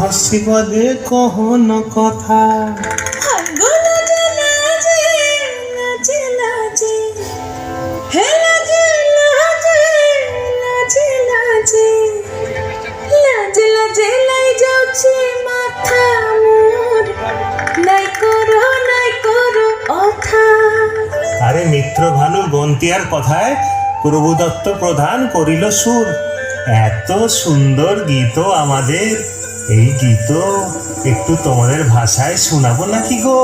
হাসিবাদে কহন কথা। আরে মিত্র ভানু বন্তিয়ার কথায় প্রভুদত্ত প্রধান করিল সুর। এত সুন্দর গীত আমাদের, এই গীত একটু তোমাদের ভাষায় শোনাবো নাকি গো?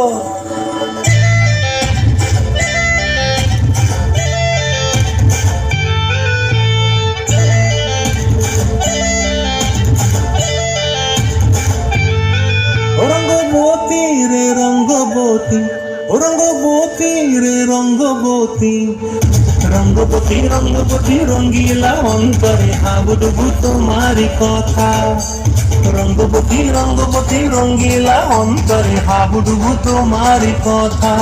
রঙ্গবতী রে রঙ্গবতী, রঙ্গবতী রে রঙ্গবতী, রঙ্গবতী রঙ্গবতী রঙ্গিলা অন্তরে হাবুডুবু তোমারি কথা। রঙ্গবতী রঙ্গবতী রঙ্গিলা অন্তরে হাবুডুবু তোমারি কথা।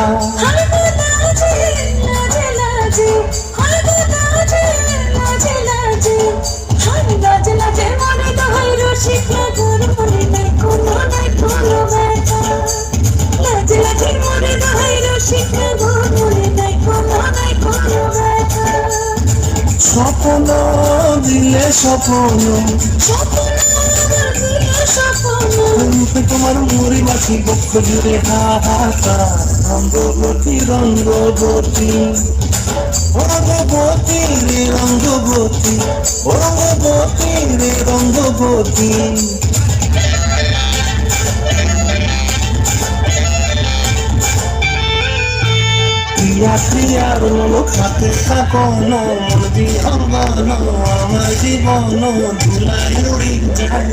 স্বপ্ন দিলে স্বপ্ন, রূপে তোমার মুড়ি মাছি বক্ষ জুড়ে হাহাকার। রঙ্গবতী রঙ্গবতী, রঙ্গবতী রে রঙ্গবতী, রঙ্গবতী রে রঙ্গবতী। প্রিয়া প্রিয়ার লোক হাতে থাকন, মন বিহঙ্গন আমার জীবন ধুলাই উড়ি যায়।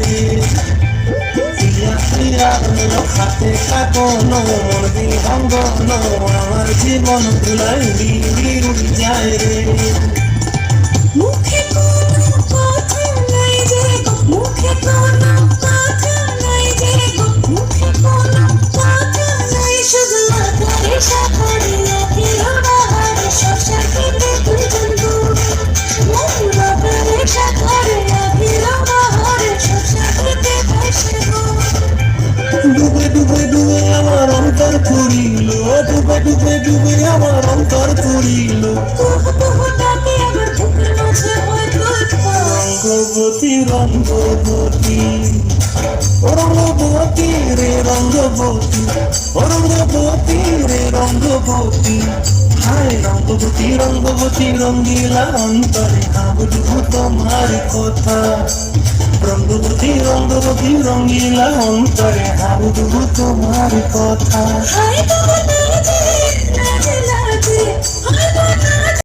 প্রিয়া প্রিয়ার লোক হাতে থাকন, মন বিহঙ্গন আমার জীবন ধুলাই উড়ি যায় রে। মুখে কোনো কথা নাই যে গো, মুখে কোনো কথা নাই যে গো, মুখে কোনো কথা নাই, শুধু আকারে সাকারে আখিরা বাহারে শশা খেতে দুজন ঘুরে। আকারে সাকারে আখিরা বাহারে শশা খেতে ভাসে গো। ডুবে ডুবে ডুবে আমার অন্তর পুরিল, ডুবে ডুবে ডুবে আমার অন্তর পুরিল। তুহু তুহু ডাকে আমার বুকের মাঝে হয় তোর। রঙ্গবতী রঙ্গবতী, রঙ্গবতী রে রঙ্গবতী, রঙ্গবতী রে রঙ্গবতী। হায় রঙ্গবতী রঙ্গবতী রঙ্গিলা অন্তরে হাবুডুবু তোমার কথা। রঙ্গবতী রঙ্গবতী রঙ্গিলা অন্তরে হাবুডুবু তোমার কথা। হায়